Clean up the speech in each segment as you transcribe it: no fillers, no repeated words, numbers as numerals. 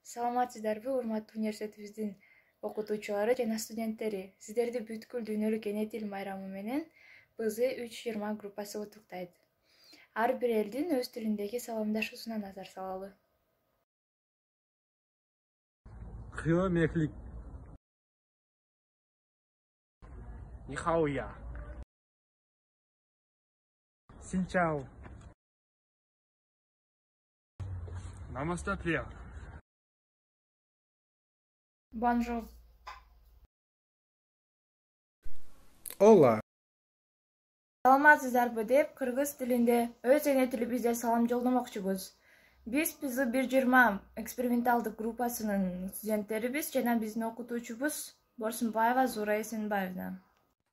Саламатсыздарбы, урматтуу университетибиздин окутуучулары жана студенттери. Сиздерди бүткүл дүйнөлүк эне тил майрамы менен BZ320 группасы куттуктайт. Ар бир элдин өз тилиндеги саламдашуусуна назар салалы. Хөөмеклик. Нихауя. Синчао. Намасте, плея. Bonjour. Ола. Саламатсыздарбы деп кыргыз тилинде өз эне тилибизде салам жолдомокчубуз. Биз BZ120 эксперименталдык группасынын студенттерибиз жана биздин окутуучубуз Борсунбаева Зура Эсенбаевна.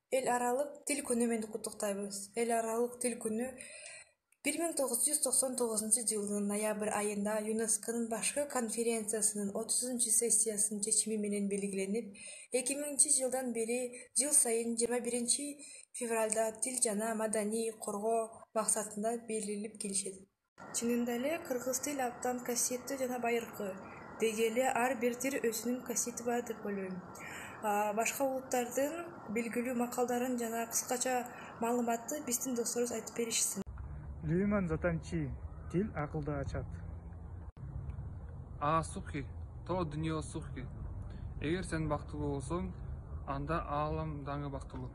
Эл аралык тил күнү менен куттуктайбыз. Эл аралык тил күнү 1999-жылдын ноябрь айында ЮНЕСКОнун башкы конференциясынын 30-сессиясынын чечими менен белгиленип, 2000-жылдан бери жыл сайын 21-февралда тил жана маданий коргоо максатында белгилеп келишет. Чынында эле кыргыз тил абдан касиеттүү жана байыркы. Деги эле ар бир тил өзүнүн касиети бар деп ойлойм. Башка улуттардын белгилүү макалдарын жана кыскача маалыматты биздин досторубуз айтып беришсин. Лүйман затанчи. Тил акылды ачат. Сухи, то дүние сухи. Эгер сен бактылуу болсоң, анда аалам даңы бактылуу.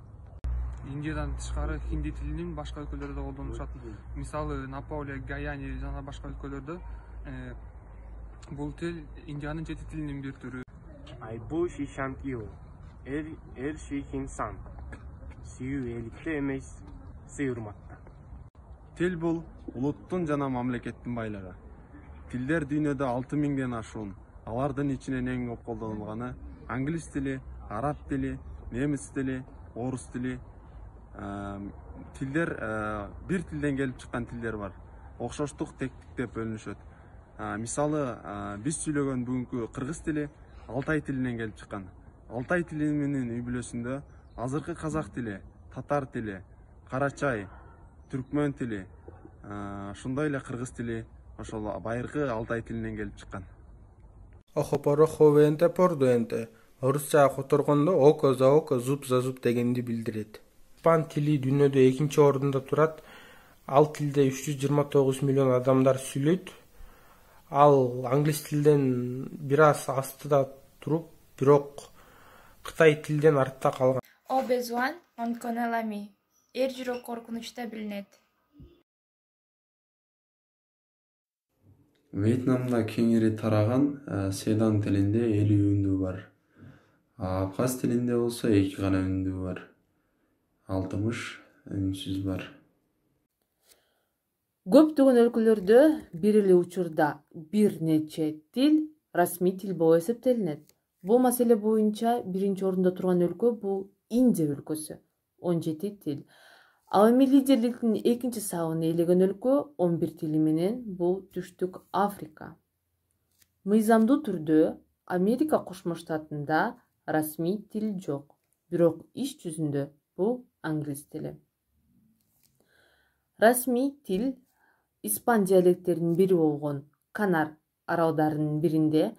Индиядан тышкары хинди тилинин башка өлкөлөрдө колдонулат. Мисалы, Наполе, Гаяни жана башка өлкөлөрдө бул тил Индиянын жети тилинин бир түрү. Айбу шишантио. Эр шихинсан. Сүйүү эликте эмес, сый урматта. Тил бул улуттун жана мамлекеттин байлыгы. Тилдер дүйнөдө 6000ден ашуун. Алардын ичинен эң көп колдонулганы англис тили, араб тили, немис тили, орус тили. Тилдер бир тилден келип чыккан тилдер бар. Окшоштук, тектик деп бөлүнүшөт. Мисалы, биз сүйлөгөн бүгүнкү кыргыз тили Алтай тилинен келип чыккан. Алтай тили менен үй бүлөсүндө азыркы казак тили, татар тили, карачай, түркмөн тили, ошондой эле кыргыз тили ошол байыркы Алтай тилинен келип чыккан. Охопоро ховенте пордуенте. Орусча которгондо око за око, зуб за зуб дегенди билдирет. Испан тили дүйнөдө экинчи ордунда турат. Ал тилде 329 миллион адамдар сүйлөйт. Ал англис тилден бир аз астыда туруп, бирок Кытай тилден артта калган. О безуан, он конелами. Эр жүрөк коркунучта билинет. Вьетнамда кеңири тараган седан тилинде 50 үндүү бар. Абхаз тилинде болсо 2 гана үндүү бар. 60 үнсүз бар. Көптөгөн өлкөлөрдө бир эле учурда бир нече тил расмий тил болуп эсептелинет. Бул маселе боюнча биринчи орунда турган өлкө бул Индия өлкөсү, 17 тил. Ал эми лидерликтин экинчи сабын ээлеген өлкө 11 тили менен бул Түштүк Африка. Мыйзамдуу түрдө Америка Кошмо Штатында расмий тил жок, бирок иш жүзүндө бул англис тили. Расмий тил испан диалекттеринин бири болгон Канар аралдарынын биринде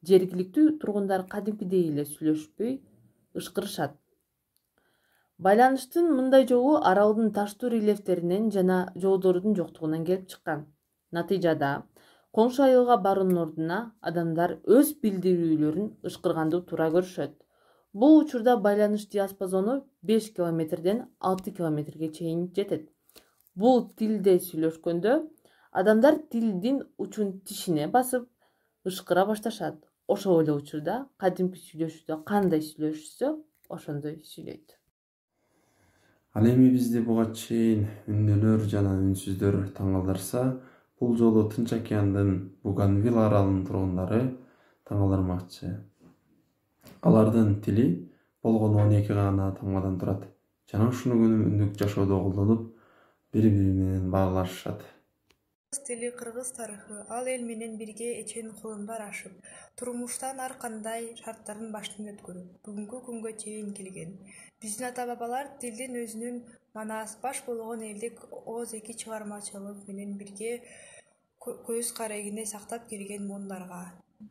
жергиликтүү тургундар кадимкидей эле сүйлөшпөй ышкырышат. Байланыштын мындай жолу аралдын таштуу рельефтеринен жана жолдордун жоктугунан келип чыккан. Натыйжада коңшу айылга баруунун ордуна адамдар өз билдирүүлөрүн ышкырганды туура көрүшөт. Бул учурда байланыш диапазону 5 километрден 6 километрге чейин жетет. Бул тилде сүйлөшкөндө адамдар тилдин учун тишине басып ышкыра башташат. Ошол эле учурда кадимки сүйлөшүүдө кандай сүйлөшсө, ошондой сүйлөйт. Ал эми бизди буга чейин үндөлөр жана үнсүздөр таң калтырса, бул жолу Тынч океандын Буганвил аралынын тургундары таң калтырмакчы. Алардын тили болгону 12 гана таңбадан турат жана ушуну күнүмдүк жашоодо колдонуп, бири-бири менен баарлашышат. Кыргыз тили кыргыз тарыхы, ал эл менен бирге эчен кулундар ашып, турмуштан ар кандай шарттардын баштан өткөрүп, бүгүнкү күнгө чейин келген. Биздин ата-бабалар тилдин өзүнүн манас баш болгон элдик ооз эки чыгармачылык менен бирге көз карегинде сактап келген муундарга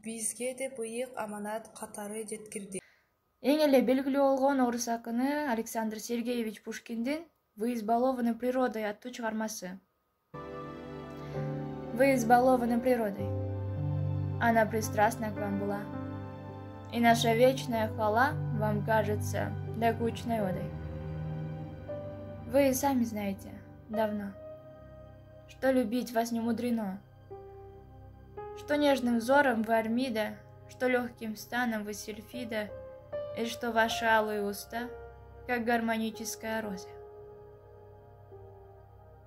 бизге деп ыйык аманат катары жеткирди. Эң эле белгилүү болгон орус акыны Александр Сергеевич Пушкиндин «Вы избалованы природой» аттуу чыгармасы. Вы избалованы природой. Она пристрастна к вам была. И наша вечная хвала вам кажется докучной одой. Вы сами знаете давно, что любить вас не мудрено, что нежным взором вы Армида, что легким станом вы Сильфида, и что ваши алые уста, как гармоническая роза.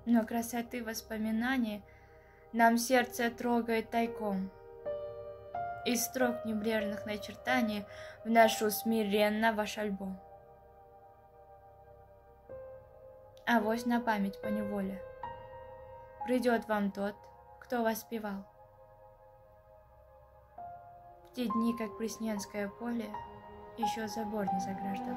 Но красоты воспоминаний нам сердце трогает тайком. Из строк небрежных начертаний вношу смиренно ваш альбом. Авось на память поневоле придет вам тот, кто воспевал. В те дни, как Пресненское поле еще забор не заграждал.